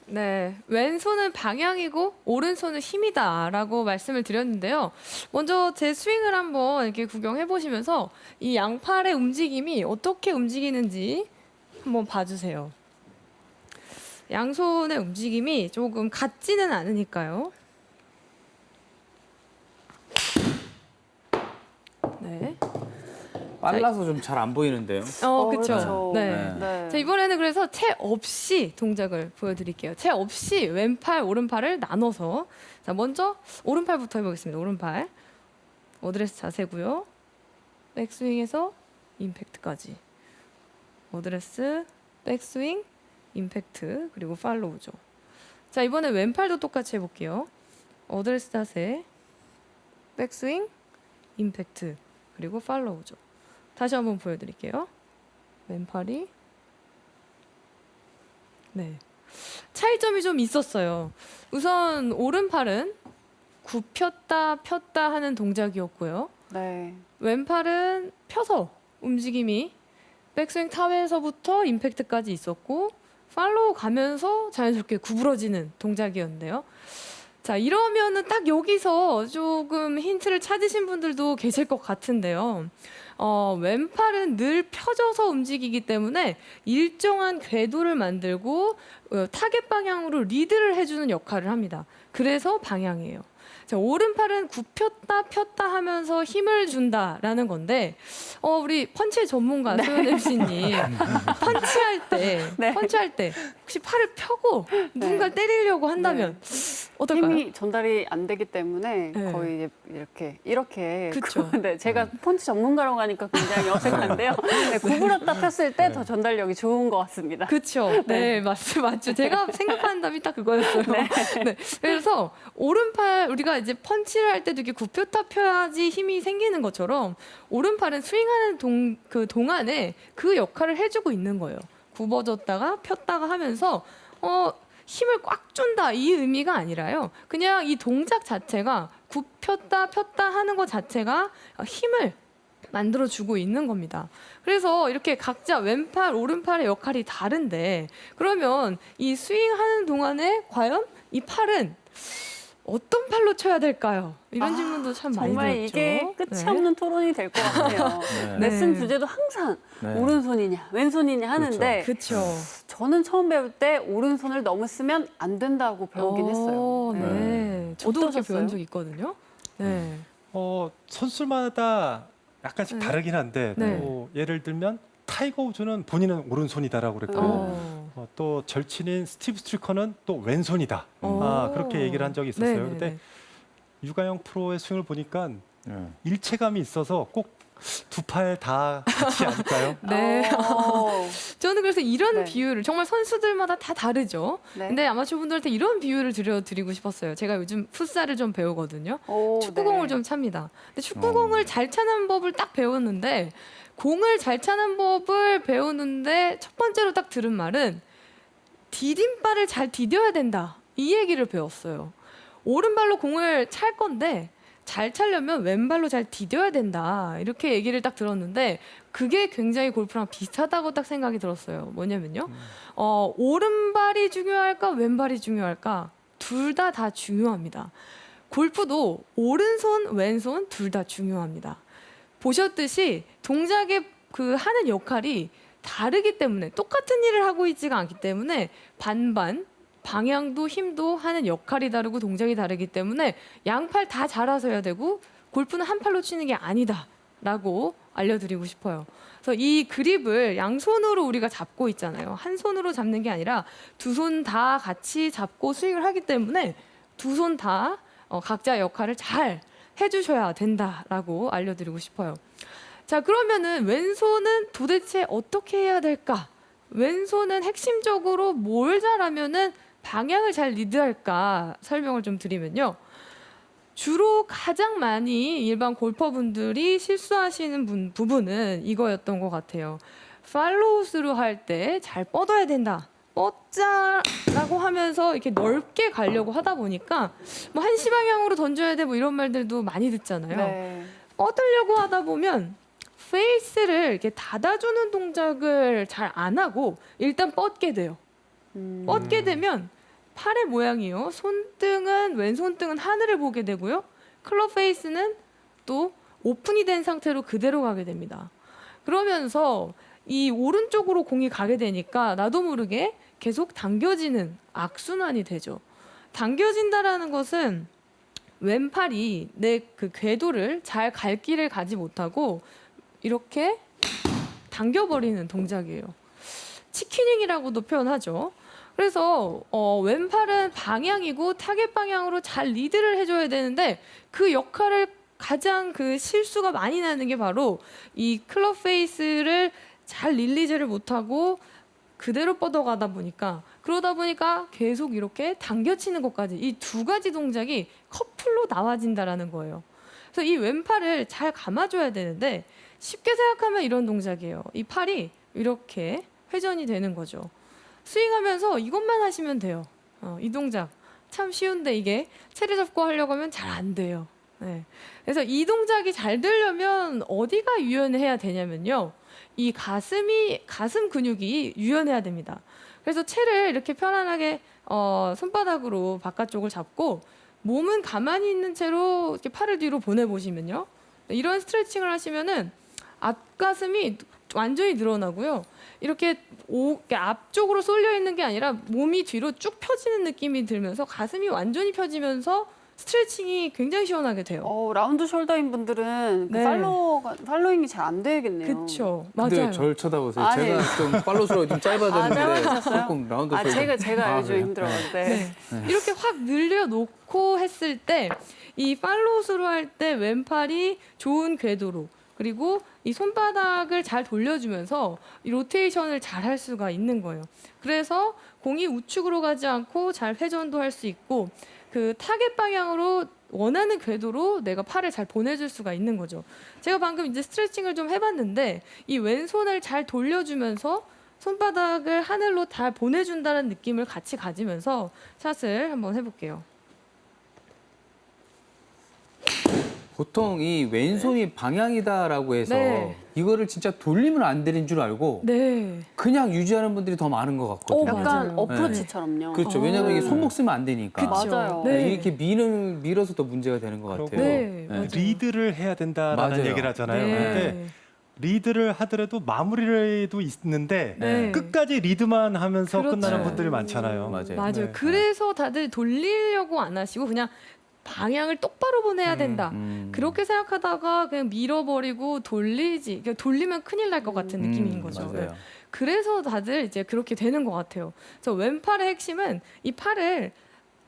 네, 왼손은 방향이고 오른손은 힘이다라고 말씀을 드렸는데요. 먼저 제 스윙을 한번 이렇게 구경해 보시면서 이 양팔의 움직임이 어떻게 움직이는지 한번 봐주세요. 양손의 움직임이 조금 같지는 않으니까요. 네. 빨라서 좀 잘 안 보이는데요. 그렇죠. 그렇죠. 네. 네. 자, 이번에는 그래서 채 없이 동작을 보여드릴게요. 채 없이 왼팔, 오른팔을 나눠서 자 먼저 오른팔부터 해보겠습니다. 오른팔 어드레스 자세고요. 백스윙에서 임팩트까지 어드레스, 백스윙, 임팩트 그리고 팔로우죠. 자 이번에 왼팔도 똑같이 해볼게요. 어드레스 자세, 백스윙, 임팩트 그리고 팔로우죠. 다시 한번 보여드릴게요. 왼팔이 네 차이점이 좀 있었어요. 우선 오른팔은 굽혔다 폈다 하는 동작이었고요. 네. 왼팔은 펴서 움직임이 백스윙 탑에서부터 임팩트까지 있었고 팔로우 가면서 자연스럽게 구부러지는 동작이었는데요. 자 이러면은 딱 여기서 조금 힌트를 찾으신 분들도 계실 것 같은데요. 왼팔은 늘 펴져서 움직이기 때문에 일정한 궤도를 만들고 타겟 방향으로 리드를 해주는 역할을 합니다. 그래서 방향이에요. 자, 오른팔은 굽혔다 폈다 하면서 힘을 준다라는 건데 우리 펀치 전문가 소연 MC님 펀치할 때 혹시 팔을 펴고 누군가를 때리려고 한다면 어떨까요? 힘이 전달이 안 되기 때문에 네. 거의 이렇게 그쵸. 네, 제가 펀치 전문가라고 하니까 굉장히 어색한데요. 네, 구부렸다 폈을 때 더 전달력이 좋은 것 같습니다. 그렇죠. 네, 맞죠. 제가 생각하는 답이 딱 그거였어요. 네. 그래서 오른팔 우리가 이제 펀치를 할 때도 이렇게 굽혔다 펴야지 힘이 생기는 것처럼 오른팔은 스윙하는 동안에 그 역할을 해주고 있는 거예요. 굽어졌다가 폈다가 하면서 힘을 꽉 준다 이 의미가 아니라요. 그냥 이 동작 자체가 굽혔다 폈다 하는 것 자체가 힘을 만들어주고 있는 겁니다. 그래서 이렇게 각자 왼팔, 오른팔의 역할이 다른데 그러면 이 스윙하는 동안에 과연 이 팔은 어떤 팔로 쳐야 될까요? 이런 질문도 참 많이 정말 들었죠. 이게 끝이 네. 없는 토론이 될 것 같아요. 네. 레슨 주제도 항상 네. 오른손이냐 왼손이냐 하는데 그렇죠. 저는 처음 배울 때 오른손을 너무 쓰면 안 된다고 배우긴 했어요. 네. 저도 그렇게 어떠셨어요? 배운 적 있거든요. 네. 선수마다 약간씩 네. 다르긴 한데 네. 또 예를 들면 타이거 우즈는 본인은 오른손이다라고 그랬고 또 절친인 스티브 스트리커는 또 왼손이다. 그렇게 얘기를 한 적이 있었어요. 네네네. 근데 유가영 프로의 스윙을 보니까 네. 일체감이 있어서 꼭 두 팔 다 같이 않을까요? 네. 저는 그래서 이런 네. 비유를 정말 선수들마다 다 다르죠. 네. 근데 아마추어 분들한테 이런 비유를 드리고 싶었어요. 제가 요즘 풋살을 좀 배우거든요. 오, 축구공을 네. 좀 찹니다. 근데 축구공을 잘 차는 법을 딱 배웠는데 공을 잘 차는 법을 배우는데 첫 번째로 딱 들은 말은 디딤발을 잘 디뎌야 된다. 이 얘기를 배웠어요. 오른발로 공을 찰 건데 잘 차려면 왼발로 잘 디뎌야 된다. 이렇게 얘기를 딱 들었는데 그게 굉장히 골프랑 비슷하다고 딱 생각이 들었어요. 뭐냐면요. 오른발이 중요할까 왼발이 중요할까? 둘 다 중요합니다. 골프도 오른손, 왼손 둘 다 중요합니다. 보셨듯이 동작의 그 하는 역할이 다르기 때문에 똑같은 일을 하고 있지가 않기 때문에 반반 방향도 힘도 하는 역할이 다르고 동작이 다르기 때문에 양팔 다 잘라서 해야 되고 골프는 한 팔로 치는 게 아니다라고 알려드리고 싶어요. 그래서 이 그립을 양손으로 우리가 잡고 있잖아요. 한 손으로 잡는 게 아니라 두 손 다 같이 잡고 스윙을 하기 때문에 두 손 다 각자 역할을 잘 해주셔야 된다라고 알려드리고 싶어요. 자, 그러면은 왼손은 도대체 어떻게 해야 될까? 왼손은 핵심적으로 뭘 잘하면은 방향을 잘 리드할까 설명을 좀 드리면요. 주로 가장 많이 일반 골퍼분들이 실수하시는 부분은 이거였던 것 같아요. 팔로우 스루 할 때 잘 뻗어야 된다. 뻗자라고 하면서 이렇게 넓게 가려고 하다 보니까 뭐 한시 방향으로 던져야 돼 뭐 이런 말들도 많이 듣잖아요. 네. 뻗으려고 하다 보면 페이스를 이렇게 닫아주는 동작을 잘 안 하고 일단 뻗게 돼요. 뻗게 되면 팔의 모양이요. 손등은 왼손등은 하늘을 보게 되고요. 클럽 페이스는 또 오픈이 된 상태로 그대로 가게 됩니다. 그러면서 이 오른쪽으로 공이 가게 되니까 나도 모르게 계속 당겨지는 악순환이 되죠. 당겨진다라는 것은 왼팔이 내 그 궤도를 잘 갈 길을 가지 못하고 이렇게 당겨버리는 동작이에요. 치킨윙이라고도 표현하죠. 그래서 왼팔은 방향이고 타겟 방향으로 잘 리드를 해줘야 되는데 그 역할을 가장 그 실수가 많이 나는 게 바로 이 클럽 페이스를 잘 릴리즈를 못하고 그대로 뻗어가다 보니까 그러다 보니까 계속 이렇게 당겨치는 것까지 이 두 가지 동작이 커플로 나와진다라는 거예요. 그래서 이 왼팔을 잘 감아줘야 되는데 쉽게 생각하면 이런 동작이에요. 이 팔이 이렇게 회전이 되는 거죠. 스윙하면서 이것만 하시면 돼요. 이 동작 참 쉬운데 이게 체리 잡고 하려고 하면 잘 안 돼요. 네. 그래서 이 동작이 잘 되려면 어디가 유연해야 되냐면요. 이 가슴 근육이 유연해야 됩니다. 그래서 채를 이렇게 편안하게 손바닥으로 바깥쪽을 잡고 몸은 가만히 있는 채로 이렇게 팔을 뒤로 보내보시면요. 이런 스트레칭을 하시면은 앞가슴이 완전히 늘어나고요. 이렇게 앞쪽으로 쏠려 있는 게 아니라 몸이 뒤로 쭉 펴지는 느낌이 들면서 가슴이 완전히 펴지면서 스트레칭이 굉장히 시원하게 돼요. 라운드 숄더인 분들은 그 네. 팔로잉이 잘 안 되겠네요. 그렇죠. 근데 맞아요. 절 쳐다보세요. 아니. 제가 좀 팔로우스로 좀 짧아졌는데 짧아지셨어요? 조금 라운드 숄더. 제가 요즘 그래요? 힘들어요. 네. 네. 이렇게 확 늘려놓고 했을 때 이 팔로우스로 할 때 왼팔이 좋은 궤도로 그리고 이 손바닥을 잘 돌려주면서 이 로테이션을 잘 할 수가 있는 거예요. 그래서 공이 우측으로 가지 않고 잘 회전도 할 수 있고 그 타겟 방향으로 원하는 궤도로 내가 팔을 잘 보내줄 수가 있는 거죠. 제가 방금 이제 스트레칭을 좀 해봤는데 이 왼손을 잘 돌려주면서 손바닥을 하늘로 다 보내준다는 느낌을 같이 가지면서 샷을 한번 해볼게요. 보통 이 왼손이 방향이다라고 해서 네. 이거를 진짜 돌리면 안 되는 줄 알고 네. 그냥 유지하는 분들이 더 많은 것 같거든요. 맞아요. 약간 어프로치처럼요. 그렇죠. 왜냐하면 이게 손목 쓰면 안 되니까. 그쵸. 맞아요. 네. 이렇게 밀어서 더 문제가 되는 것 같아요. 네, 네. 맞아요. 리드를 해야 된다라는 맞아요. 얘기를 하잖아요. 네. 근데 리드를 하더라도 마무리도 있는데 네. 끝까지 리드만 하면서 그렇죠. 끝나는 분들이 많잖아요. 맞아요. 맞아요. 네. 그래서 다들 돌리려고 안 하시고 그냥 방향을 똑바로 보내야 된다. 그렇게 생각하다가 그냥 밀어버리고 그러니까 돌리면 큰일 날 것 같은 느낌인 거죠. 네. 맞아요. 그래서 다들 이제 그렇게 되는 것 같아요. 그래서 왼팔의 핵심은 이 팔을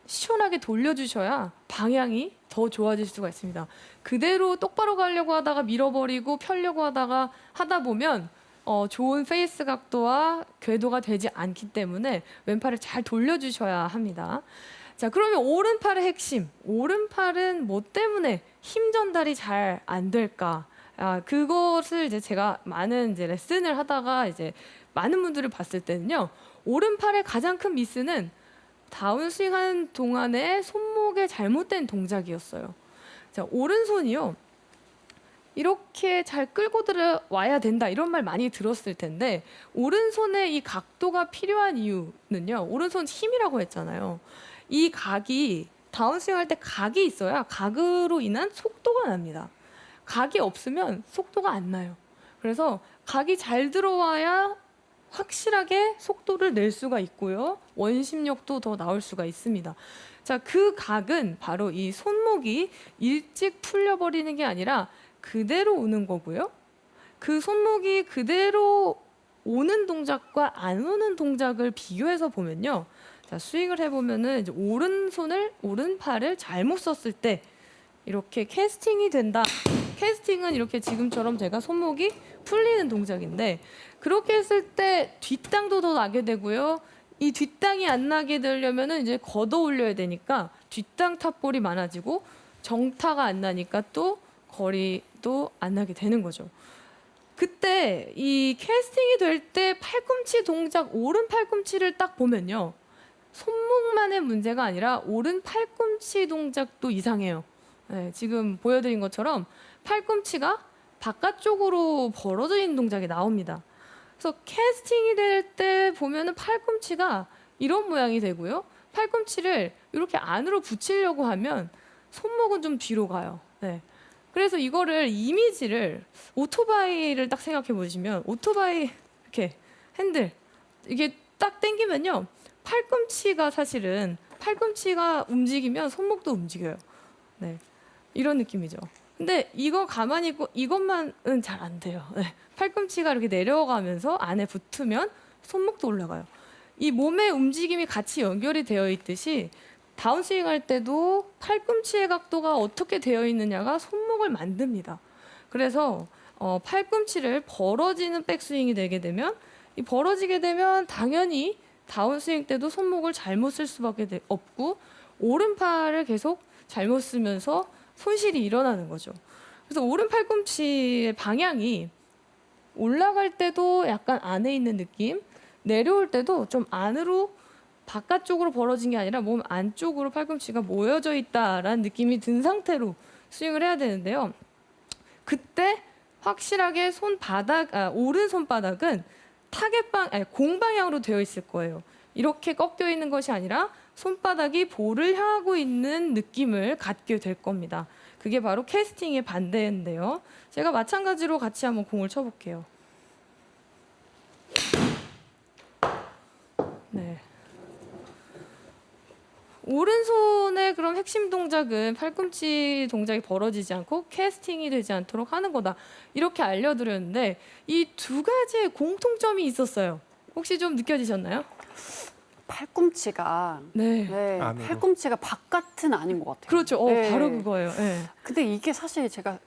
시원하게 돌려주셔야 방향이 더 좋아질 수가 있습니다. 그대로 똑바로 가려고 하다가 밀어버리고 펴려고 하다 보면 좋은 페이스 각도와 궤도가 되지 않기 때문에 왼팔을 잘 돌려주셔야 합니다. 자, 그러면 오른팔의 핵심. 오른팔은 뭐 때문에 힘 전달이 잘 안 될까? 그것을 이제 제가 많은 이제 레슨을 하다가 이제 많은 분들을 봤을 때는요. 오른팔의 가장 큰 미스는 다운스윙 하는 동안에 손목의 잘못된 동작이었어요. 자, 오른손이요. 이렇게 잘 끌고 들어와야 된다 이런 말 많이 들었을 텐데 오른손의 이 각도가 필요한 이유는요. 오른손 힘이라고 했잖아요. 이 각이 다운스윙 할 때 각이 있어야 각으로 인한 속도가 납니다. 각이 없으면 속도가 안 나요. 그래서 각이 잘 들어와야 확실하게 속도를 낼 수가 있고요. 원심력도 더 나올 수가 있습니다. 자, 그 각은 바로 이 손목이 일찍 풀려버리는 게 아니라 그대로 오는 거고요. 그 손목이 그대로 오는 동작과 안 오는 동작을 비교해서 보면요. 자, 스윙을 해보면은 이제 오른팔을 잘못 썼을 때 이렇게 캐스팅이 된다. 캐스팅은 이렇게 지금처럼 제가 손목이 풀리는 동작인데 그렇게 했을 때 뒷땅도 더 나게 되고요. 이 뒷땅이 안 나게 되려면은 이제 걷어 올려야 되니까 뒷땅 탑볼이 많아지고 정타가 안 나니까 또 거리도 안 나게 되는 거죠. 그때 이 캐스팅이 될 때 팔꿈치 동작 오른 팔꿈치를 딱 보면요. 손목만의 문제가 아니라 오른 팔꿈치 동작도 이상해요. 네, 지금 보여드린 것처럼 팔꿈치가 바깥쪽으로 벌어져 있는 동작이 나옵니다. 그래서 캐스팅이 될 때 보면은 팔꿈치가 이런 모양이 되고요. 팔꿈치를 이렇게 안으로 붙이려고 하면 손목은 좀 뒤로 가요. 네. 그래서 이거를 이미지를 오토바이를 딱 생각해 보시면 오토바이 이렇게 핸들 이게 딱 당기면요. 팔꿈치가 사실은 팔꿈치가 움직이면 손목도 움직여요. 네. 이런 느낌이죠. 근데 이거 가만히 있고 이것만은 잘 안 돼요. 네. 팔꿈치가 이렇게 내려가면서 안에 붙으면 손목도 올라가요. 이 몸의 움직임이 같이 연결이 되어 있듯이 다운스윙 할 때도 팔꿈치의 각도가 어떻게 되어 있느냐가 손목을 만듭니다. 그래서 팔꿈치를 벌어지는 백스윙이 되게 되면 이 벌어지게 되면 당연히 다운스윙 때도 손목을 잘못 쓸 수밖에 없고 오른팔을 계속 잘못 쓰면서 손실이 일어나는 거죠. 그래서 오른 팔꿈치의 방향이 올라갈 때도 약간 안에 있는 느낌, 내려올 때도 좀 안으로 바깥쪽으로 벌어진 게 아니라 몸 안쪽으로 팔꿈치가 모여져 있다라는 느낌이 든 상태로 스윙을 해야 되는데요. 그때 확실하게 오른 손바닥은 공 방향으로 되어 있을 거예요. 이렇게 꺾여 있는 것이 아니라 손바닥이 볼을 향하고 있는 느낌을 갖게 될 겁니다. 그게 바로 캐스팅의 반대인데요. 제가 마찬가지로 같이 한번 공을 쳐볼게요. 네. 오른손의 그런 핵심 동작은 팔꿈치 동작이 벌어지지 않고 캐스팅이 되지 않도록 하는 거다. 이렇게 알려드렸는데 이 두 가지의 공통점이 있었어요. 혹시 좀 느껴지셨나요? 팔꿈치가 네. 안으로. 팔꿈치가 바깥은 아닌 것 같아요. 그렇죠. 네. 바로 그거예요. 네. 근데 이게 사실 제가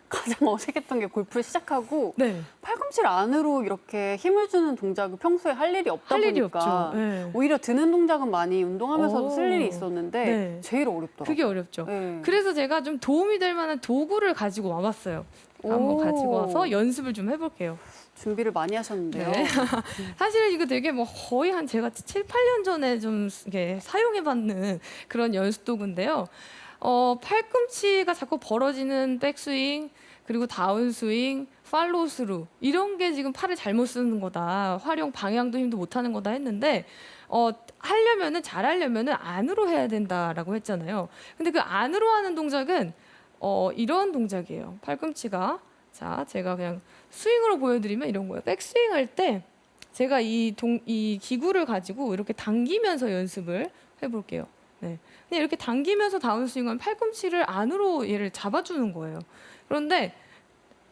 가장 어색했던 게 골프를 시작하고 네. 팔꿈치를 안으로 이렇게 힘을 주는 동작을 평소에 할 일이 없다 할 일이 보니까 없죠. 네. 오히려 드는 동작은 많이 운동하면서도 오. 쓸 일이 있었는데 네. 제일 어렵더라고요. 그게 어렵죠. 네. 그래서 제가 좀 도움이 될 만한 도구를 가지고 와봤어요. 한번 오. 가지고 와서 연습을 좀 해볼게요. 준비를 많이 하셨는데요. 네. 사실은 이거 되게 뭐 거의 한 제가 7, 8년 전에 좀 이게 사용해봤는 그런 연습 도구인데요. 팔꿈치가 자꾸 벌어지는 백스윙, 그리고 다운스윙, 팔로우 스루 이런 게 지금 팔을 잘못 쓰는 거다. 활용 방향도 힘도 못하는 거다 했는데 잘하려면은 안으로 해야 된다라고 했잖아요. 근데 그 안으로 하는 동작은 이런 동작이에요. 팔꿈치가 자 제가 그냥 스윙으로 보여드리면 이런 거예요. 백스윙 할 때 제가 이 기구를 가지고 이렇게 당기면서 연습을 해볼게요. 네. 그냥 이렇게 당기면서 다운스윙하면 팔꿈치를 안으로 얘를 잡아주는 거예요. 그런데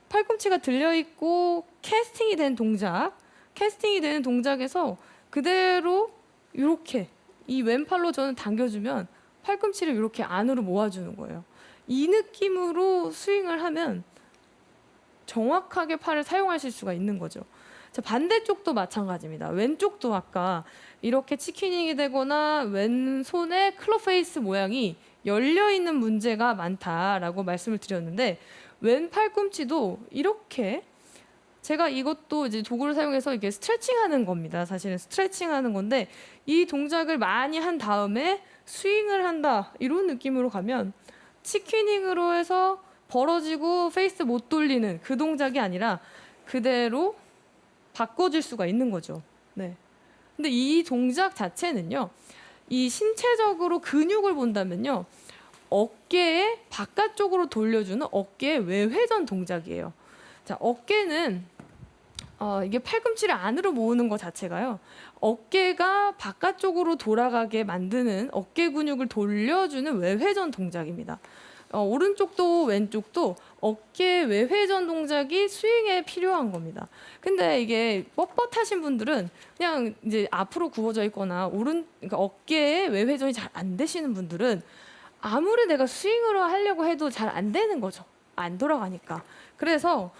팔꿈치가 들려있고 캐스팅이 되는 동작에서 그대로 이렇게 이 왼팔로 저는 당겨주면 팔꿈치를 이렇게 안으로 모아주는 거예요. 이 느낌으로 스윙을 하면 정확하게 팔을 사용하실 수가 있는 거죠. 자, 반대쪽도 마찬가지입니다. 왼쪽도 아까 이렇게 치키닝이 되거나 왼손의 클럽 페이스 모양이 열려있는 문제가 많다라고 말씀을 드렸는데 왼 팔꿈치도 이렇게 제가 이것도 이제 도구를 사용해서 이게 스트레칭하는 겁니다. 사실은 스트레칭하는 건데 이 동작을 많이 한 다음에 스윙을 한다 이런 느낌으로 가면 치키닝으로 해서 벌어지고 페이스 못 돌리는 그 동작이 아니라 그대로 바꿔줄 수가 있는 거죠. 네. 근데 이 동작 자체는요, 이 신체적으로 근육을 본다면요, 어깨에 바깥쪽으로 돌려주는 어깨의 외회전 동작이에요. 자, 어깨는 이게 팔꿈치를 안으로 모으는 것 자체가요, 어깨가 바깥쪽으로 돌아가게 만드는 어깨 근육을 돌려주는 외회전 동작입니다. 오른쪽도 왼쪽도 어깨 외회전 동작이 스윙에 필요한 겁니다. 근데 이게 뻣뻣하신 분들은 그냥 이제 앞으로 굽어져 있거나 그러니까 어깨에 외회전이 잘 안 되시는 분들은 아무리 내가 스윙으로 하려고 해도 잘 안 되는 거죠. 안 돌아가니까. 그래서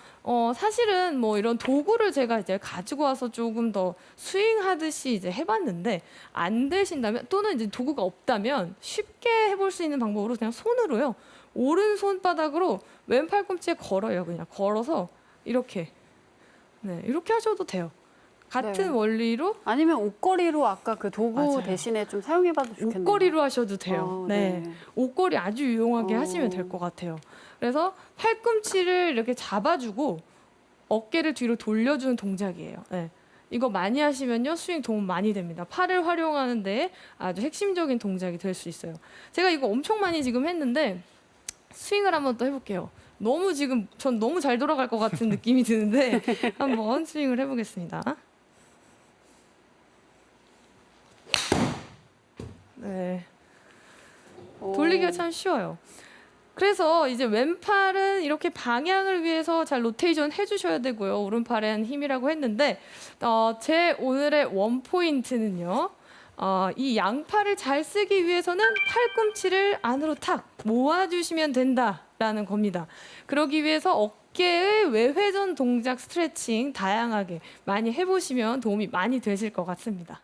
사실은 뭐 이런 도구를 제가 이제 가지고 와서 조금 더 스윙하듯이 이제 해봤는데 안 되신다면 또는 이제 도구가 없다면 쉽게 해볼 수 있는 방법으로 그냥 손으로요. 오른 손바닥으로 왼 팔꿈치에 걸어요. 그냥 걸어서 이렇게 이렇게 하셔도 돼요. 같은 네. 원리로 아니면 옷걸이로 아까 그 도구 맞아요. 대신에 좀 사용해봐도 좋겠네요. 옷걸이로 하셔도 돼요. 네. 옷걸이 아주 유용하게 하시면 될 것 같아요. 그래서 팔꿈치를 이렇게 잡아주고 어깨를 뒤로 돌려주는 동작이에요. 네. 이거 많이 하시면요 스윙 도움 많이 됩니다. 팔을 활용하는데 아주 핵심적인 동작이 될 수 있어요. 제가 이거 엄청 많이 지금 했는데 스윙을 한번 또 해볼게요. 너무 지금 전 너무 잘 돌아갈 것 같은 느낌이 드는데 한번 스윙을 해보겠습니다. 네, 돌리기가 참 쉬워요. 그래서 이제 왼팔은 이렇게 방향을 위해서 잘 로테이션 해주셔야 되고요. 오른팔엔 힘이라고 했는데 제 오늘의 원포인트는요. 이 양팔을 잘 쓰기 위해서는 팔꿈치를 안으로 탁 모아주시면 된다라는 겁니다. 그러기 위해서 어깨의 외회전 동작 스트레칭 다양하게 많이 해보시면 도움이 많이 되실 것 같습니다.